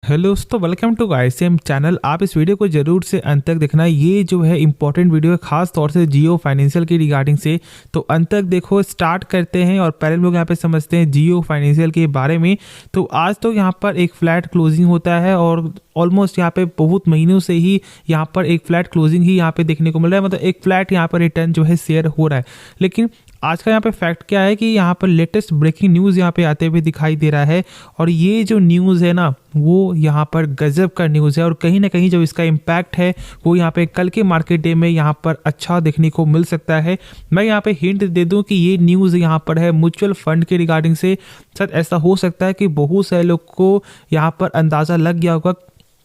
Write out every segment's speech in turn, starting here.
Hello दोस्तों, welcome to ICM channel. आप इस वीडियो को जरूर से अंत तक देखना। ये जो है इंपॉर्टेंट वीडियो है, खास तौर से जियो फाइनेंशियल की रिगार्डिंग से, तो अंत तक देखो। स्टार्ट करते हैं और पहले लोग यहाँ पे समझते हैं जियो फाइनेंशियल के बारे में। तो आज तो यहाँ पर एक फ्लैट क्लोजिंग होता है और ऑलमोस्ट यहाँ पे बहुत महीनों से ही यहाँ पर एक फ्लैट क्लोजिंग ही यहाँ पे देखने को मिल रहा है, मतलब एक फ्लैट यहाँ पर रिटर्न जो है शेयर हो रहा है। लेकिन आज का यहाँ पे फैक्ट क्या है कि यहाँ पर लेटेस्ट ब्रेकिंग न्यूज़ यहाँ पे आते हुए दिखाई दे रहा है और ये जो न्यूज़ है ना वो यहाँ पर गजब का न्यूज़ है और कहीं ना कहीं जो इसका इम्पैक्ट है वो यहाँ पे कल के मार्केट डे में यहाँ पर अच्छा देखने को मिल सकता है। मैं यहाँ पे हिंट दे दूँ कि ये न्यूज़ यहाँ पर है म्यूचुअल फंड के रिगार्डिंग से। शायद ऐसा हो सकता है कि बहुत सारे लोग को यहाँ पर अंदाज़ा लग गया होगा।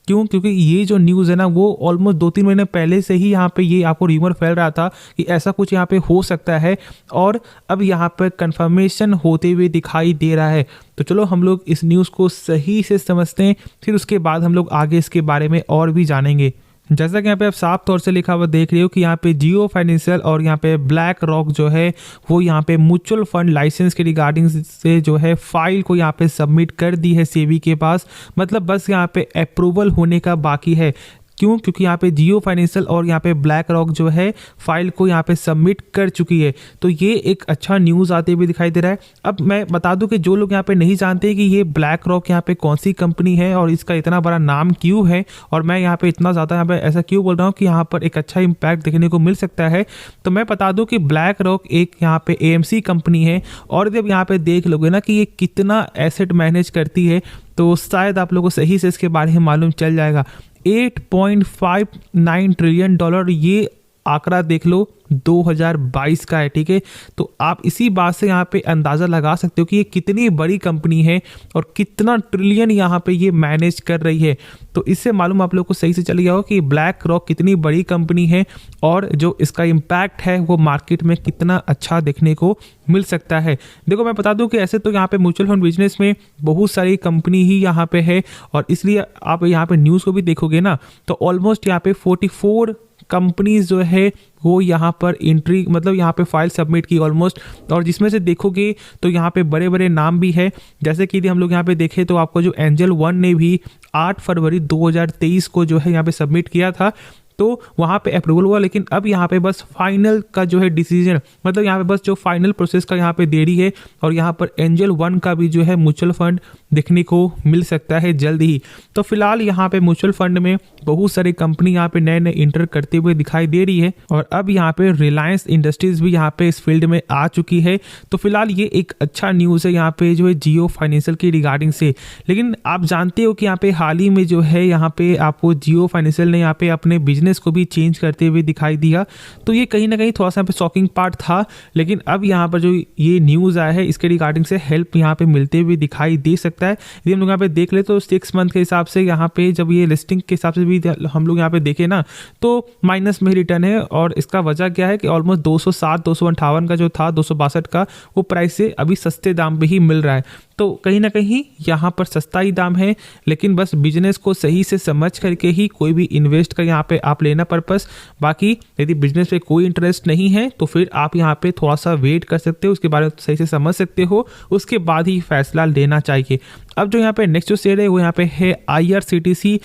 क्योंकि ये जो न्यूज़ है ना वो ऑलमोस्ट 2-3 महीने पहले से ही यहाँ पे ये आपको र्यूमर फैल रहा था कि ऐसा कुछ यहाँ पे हो सकता है और अब यहाँ पर कंफर्मेशन होते हुए दिखाई दे रहा है। तो चलो हम लोग इस न्यूज़ को सही से समझते हैं, फिर उसके बाद हम लोग आगे इसके बारे में और भी जानेंगे। जैसा कि यहाँ पे आप साफ तौर से लिखा हुआ देख रहे हो कि यहाँ पे जियो फाइनेंशियल और यहाँ पे ब्लैक रॉक जो है वो यहाँ पे म्यूचुअल फंड लाइसेंस के रिगार्डिंग से जो है फाइल को यहाँ पे सबमिट कर दी है सेबी के पास। मतलब बस यहाँ पे अप्रूवल होने का बाकी है। क्योंकि यहाँ पे जियो फाइनेंशियल और यहाँ पे ब्लैक रॉक जो है फाइल को यहाँ पे सबमिट कर चुकी है। तो ये एक अच्छा न्यूज़ आते हुए दिखाई दे रहा है। अब मैं बता दूं कि जो लोग यहाँ पे नहीं जानते कि ये ब्लैक रॉक यहाँ पे कौन सी कंपनी है और इसका इतना बड़ा नाम क्यों है और मैं यहाँ पे इतना ज़्यादा यहाँ पे ऐसा क्यों बोल रहा हूँ कि यहाँ पर एक अच्छा इम्पैक्ट देखने को मिल सकता है, तो मैं बता दूँ कि ब्लैक रॉक एक यहाँ पे AMC कंपनी है और जब यहाँ पे देख लोगे ना कि ये कितना एसेट मैनेज करती है तो शायद आप लोगों को सही से इसके बारे में मालूम चल जाएगा। $8.59 ट्रिलियन ये आंकड़ा देख लो 2022 का है, ठीक है। तो आप इसी बात से यहाँ पे अंदाज़ा लगा सकते हो कि ये कितनी बड़ी कंपनी है और कितना ट्रिलियन यहाँ पे ये मैनेज कर रही है। तो इससे मालूम आप लोग को सही से चल गया हो कि ब्लैक रॉक कितनी बड़ी कंपनी है और जो इसका इम्पैक्ट है वो मार्केट में कितना अच्छा देखने को मिल सकता है। देखो मैं बता दूं कि ऐसे तो यहाँ पे म्यूचुअल फंड बिजनेस में बहुत सारी कंपनी ही यहाँ पे है और इसलिए आप यहाँ पे न्यूज़ को भी देखोगे ना तो ऑलमोस्ट यहाँ पे 44 कंपनीज जो है वो यहाँ पर एंट्री मतलब यहाँ पे फाइल सबमिट की ऑलमोस्ट, और जिसमें से देखोगे तो यहाँ पे बड़े बड़े नाम भी है। जैसे कि यदि हम लोग यहाँ पे देखें तो आपको जो एंजल वन ने भी 8 फरवरी 2023 को जो है यहाँ पे सबमिट किया था तो वहाँ पे अप्रूवल हुआ। लेकिन अब यहाँ पे बस फाइनल का जो है डिसीजन मतलब यहाँ पे बस जो फाइनल प्रोसेस का यहाँ पे देरी है और यहाँ पर एंजल वन का भी जो है म्यूचुअल फंड देखने को मिल सकता है जल्द ही। तो फिलहाल यहाँ पे म्यूचुअल फंड में बहुत सारी कंपनी यहाँ पे नए नए इंटर करते हुए दिखाई दे रही है और अब यहाँ पे रिलायंस इंडस्ट्रीज भी यहाँ पे इस फील्ड में आ चुकी है। तो फिलहाल ये एक अच्छा न्यूज़ है यहाँ पे जो है जियो फाइनेंशियल की रिगार्डिंग से। लेकिन आप जानते हो कि यहाँ पे हाल ही में जो है यहाँ पे आपको जियो फाइनेंशियल ने यहाँ पे अपने बिजनेस को भी चेंज करते हुए दिखाई दिया। तो ये कहीं ना कहीं थोड़ा सा यहाँ पे शॉकिंग पार्ट था, लेकिन अब यहाँ पर जो ये न्यूज़ आया है इसके रिगार्डिंग से हेल्प यहाँ पे मिलते हुए दिखाई दे सकता है। यदि हम लोग यहाँ पे देख ले तो 6 मंथ के हिसाब से यहाँ पे जब ये लिस्टिंग के हिसाब से भी हम लोग यहाँ पे देखें ना तो माइनस में रिटर्न है और इसका वजह क्या है कि ऑलमोस्ट 258 का जो था 262 का वो प्राइस से अभी सस्ते दाम पे ही मिल रहा है। तो कहीं ना कहीं यहाँ पर सस्ता ही दाम है, लेकिन बस बिजनेस को सही से समझ करके ही कोई भी इन्वेस्ट कर यहाँ पे आप लेना पर्पस। बाकी यदि बिजनेस पे कोई इंटरेस्ट नहीं है तो फिर आप यहाँ पे थोड़ा सा वेट कर सकते हो, उसके बारे में सही से समझ सकते हो, उसके बाद ही फैसला लेना चाहिए। अब जो यहाँ पे नेक्स्ट जो शेयर है वो यहाँ पे है IRCTC।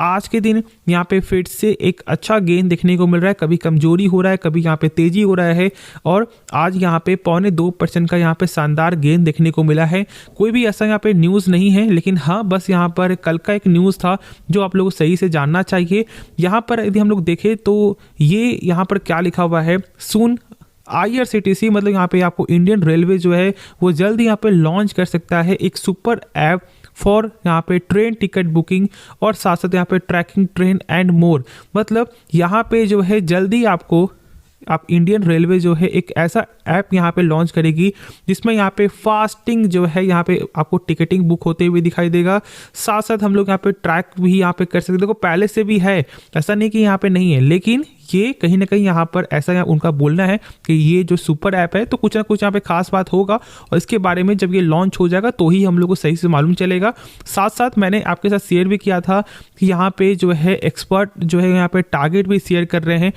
आज के दिन यहाँ पे फिर से एक अच्छा गेन देखने को मिल रहा है, कभी कमजोरी हो रहा है कभी यहाँ पे तेजी हो रहा है और आज यहाँ पे 0.25% का यहाँ पे शानदार गेन देखने को मिला है। कोई भी ऐसा यहाँ पे न्यूज़ नहीं है, लेकिन हाँ बस यहाँ पर कल का एक न्यूज़ था जो आप लोगों को सही से जानना चाहिए। यहाँ पर यदि हम लोग देखें तो ये यहाँ पर क्या लिखा हुआ है, सून IRCTC मतलब यहाँ पे आपको इंडियन रेलवे जो है वो जल्द यहाँ पे लॉन्च कर सकता है एक सुपर ऐप फॉर यहाँ पे ट्रेन टिकट बुकिंग और साथ साथ यहाँ पे ट्रैकिंग ट्रेन एंड मोर। मतलब यहाँ पे जो है जल्दी आप इंडियन रेलवे जो है एक ऐसा ऐप यहाँ पे लॉन्च करेगी जिसमें यहाँ पे फास्टिंग जो है यहाँ पे आपको टिकटिंग बुक होते हुए दिखाई देगा। साथ साथ हम लोग यहाँ पे ट्रैक भी यहाँ पे कर सकते हैं। देखो पहले से भी है, ऐसा नहीं कि यहाँ पे नहीं है, लेकिन ये कहीं ना कहीं यहाँ पर ऐसा उनका बोलना है कि ये जो सुपर ऐप है तो कुछ ना कुछ यहाँ पे खास बात होगा और इसके बारे में जब ये लॉन्च हो जाएगा तो ही हम लोग को सही से मालूम चलेगा। साथ साथ मैंने आपके साथ शेयर भी किया था कि यहाँ पे जो है एक्सपर्ट जो है यहाँ पे टारगेट भी शेयर कर रहे हैं।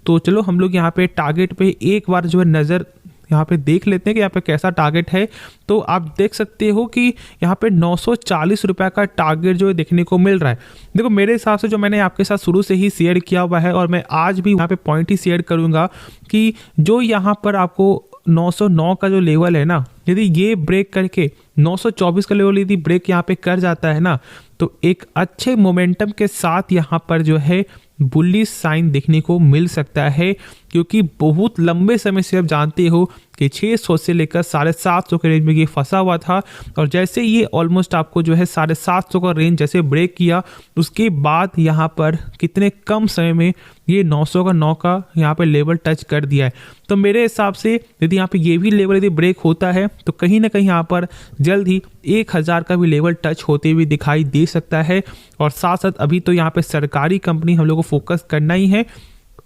तो चलो हम लोग यहाँ पे टारगेट पे एक बार जो है नज़र यहाँ पे देख लेते हैं कि यहाँ पे कैसा टारगेट है। तो आप देख सकते हो कि यहाँ पे 940 रुपये का टारगेट जो है देखने को मिल रहा है। देखो मेरे हिसाब से जो मैंने आपके साथ शुरू से ही शेयर किया हुआ है और मैं आज भी यहाँ पे पॉइंट ही शेयर करूँगा कि जो यहाँ पर आपको 909 का जो लेवल है ना, यदि ये ब्रेक करके 924 का लेवल यदि ब्रेक यहाँ पे कर जाता है ना, तो एक अच्छे मोमेंटम के साथ यहाँ पर जो है बुलिश साइन देखने को मिल सकता है, क्योंकि बहुत लंबे समय से आप जानते हो कि 600 से लेकर 750 के रेंज में ये फंसा हुआ था। और जैसे ये ऑलमोस्ट आपको जो है 750 का रेंज जैसे ब्रेक किया, उसके बाद यहाँ पर कितने कम समय में ये 909 का यहाँ पे लेवल टच कर दिया है। तो मेरे हिसाब से यदि यहाँ पे ये भी लेवल यदि ब्रेक होता है तो कहीं ना कहीं यहाँ पर जल्द ही 1000 का भी लेवल टच होते हुए दिखाई दे सकता है। और साथ साथ अभी तो यहाँ पे सरकारी कंपनी हम लोग को फोकस करना ही है,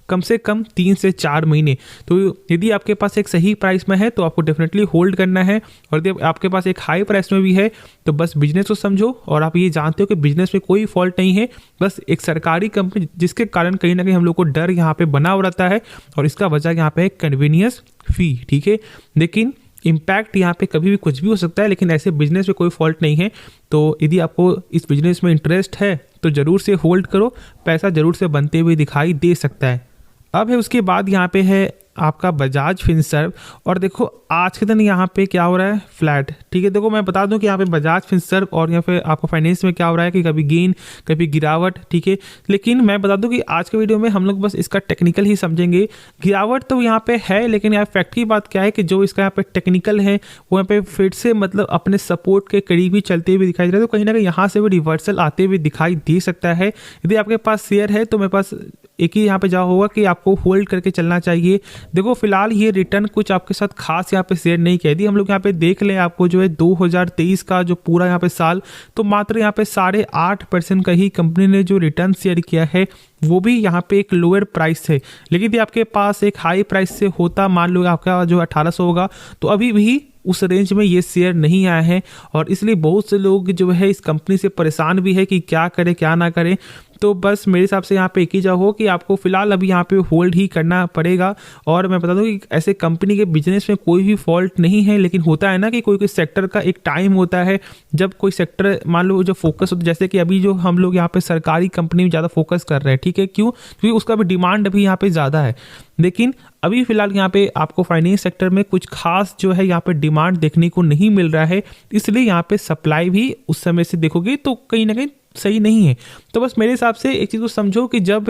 कम से कम 3 से 4 महीने। तो यदि आपके पास एक सही प्राइस में है तो आपको डेफिनेटली होल्ड करना है, और यदि आपके पास एक हाई प्राइस में भी है तो बस बिजनेस को समझो। और आप ये जानते हो कि बिजनेस में कोई फॉल्ट नहीं है, बस एक सरकारी कंपनी जिसके कारण कहीं ना कहीं हम लोग को डर यहाँ पे बना हो रहता है, और इसका वजह यहाँ पे है कन्वीनियंस फी, ठीक है। लेकिन इम्पैक्ट यहाँ पे कभी भी कुछ भी हो सकता है, लेकिन ऐसे बिजनेस में कोई फॉल्ट नहीं है। तो यदि आपको इस बिजनेस में इंटरेस्ट है तो ज़रूर से होल्ड करो, पैसा ज़रूर से बनते हुए दिखाई दे सकता है। अब है उसके बाद यहाँ पे है आपका बजाज फिनसर्व, और देखो आज के दिन यहाँ पे क्या हो रहा है, फ्लैट, ठीक है। देखो मैं बता दूं कि यहाँ पे बजाज फिनसर्व और यहाँ पे आपको फाइनेंस में क्या हो रहा है कि कभी गेन कभी गिरावट, ठीक है। लेकिन मैं बता दूं कि आज के वीडियो में हम लोग बस इसका टेक्निकल ही समझेंगे। गिरावट तो यहाँ पे है, लेकिन यहाँ फैक्ट की बात क्या है कि जो इसका यहाँ पे टेक्निकल है वो यहाँ पे फिर से मतलब अपने सपोर्ट के करीब ही चलते हुए दिखाई दे रहा है। तो कहीं ना कहीं यहाँ से भी रिवर्सल आते हुए दिखाई दे सकता है। यदि आपके पास शेयर है तो मेरे पास एक ही यहाँ पे जवाब होगा कि आपको होल्ड करके चलना चाहिए। देखो फिलहाल ये रिटर्न कुछ आपके साथ खास यहाँ पे शेयर नहीं किया। यदि हम लोग यहाँ पे देख लें आपको जो है 2023 का जो पूरा यहाँ पे साल, तो मात्र यहाँ पे 8.5% का ही कंपनी ने जो रिटर्न शेयर किया है, वो भी यहाँ पे एक लोअर प्राइस है। लेकिन यदि आपके पास एक हाई प्राइस से होता, मान लो आपका जो 1800 होगा, तो अभी भी उस रेंज में ये शेयर नहीं आया है, और इसलिए बहुत से लोग जो है इस कंपनी से परेशान भी है कि क्या करें क्या ना करें। तो बस मेरे हिसाब से यहाँ पे एक ही जवाब हो कि आपको फिलहाल अभी यहाँ पे होल्ड ही करना पड़ेगा। और मैं बता दूं कि ऐसे कंपनी के बिजनेस में कोई भी फॉल्ट नहीं है, लेकिन होता है ना कि कोई कोई सेक्टर का एक टाइम होता है जब कोई सेक्टर मान लो जो फोकस होता है, जैसे कि अभी जो हम लोग यहाँ पे सरकारी कंपनी में ज़्यादा फोकस कर रहे हैं, ठीक है। क्यों? क्योंकि उसका भी डिमांड अभी यहाँ पे ज़्यादा है। लेकिन अभी फिलहाल यहाँ पे आपको फाइनेंस सेक्टर में कुछ खास जो है यहाँ पे डिमांड देखने को नहीं मिल रहा है, इसलिए यहाँ पे सप्लाई भी उस समय से देखोगे तो कहीं ना कहीं सही नहीं है। तो बस मेरे हिसाब से एक चीज़ को समझो कि जब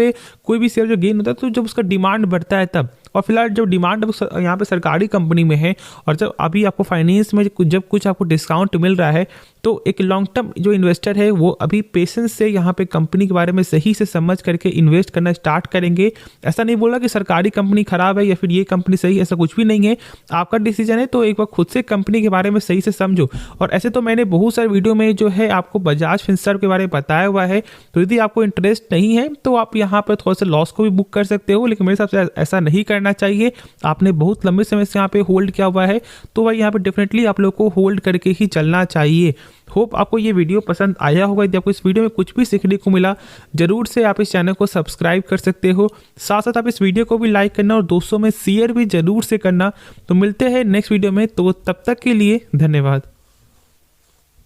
कोई भी शेयर जो गेन होता है तो जब उसका डिमांड बढ़ता है तब, और फिलहाल जब डिमांड यहाँ पे सरकारी कंपनी में है, और जब अभी आपको फाइनेंस में जब कुछ आपको डिस्काउंट मिल रहा है, तो एक लॉन्ग टर्म जो इन्वेस्टर है वो अभी पेशेंस से यहाँ पे कंपनी के बारे में सही से समझ करके इन्वेस्ट करना स्टार्ट करेंगे। ऐसा नहीं बोला कि सरकारी कंपनी खराब है या फिर ये कंपनी सही है, ऐसा कुछ भी नहीं है, आपका डिसीजन है। तो एक बार खुद से कंपनी के बारे में सही से समझो। और ऐसे तो मैंने बहुत सारे वीडियो में जो है आपको बजाज फिनसर्व के बारे में बताया हुआ है, तो यदि आपको इंटरेस्ट नहीं है तो आप यहाँ पर थोड़ा सा लॉस को भी बुक कर सकते हो, लेकिन मेरे हिसाब से ऐसा नहीं करना चाहिए। आपने बहुत लंबे समय से यहाँ पे होल्ड किया हुआ है, तो भाई यहाँ पे डेफिनेटली आप लोग को होल्ड करके ही चलना चाहिए। होप आपको ये वीडियो पसंद आया होगा। यदि आपको इस वीडियो में कुछ भी सीखने को मिला, जरूर से आप इस चैनल को सब्सक्राइब कर सकते हो। साथ साथ आप इस वीडियो को भी लाइक करना और दोस्तों में शेयर भी जरूर से करना। तो मिलते हैं नेक्स्ट वीडियो में, तो तब तक के लिए धन्यवाद।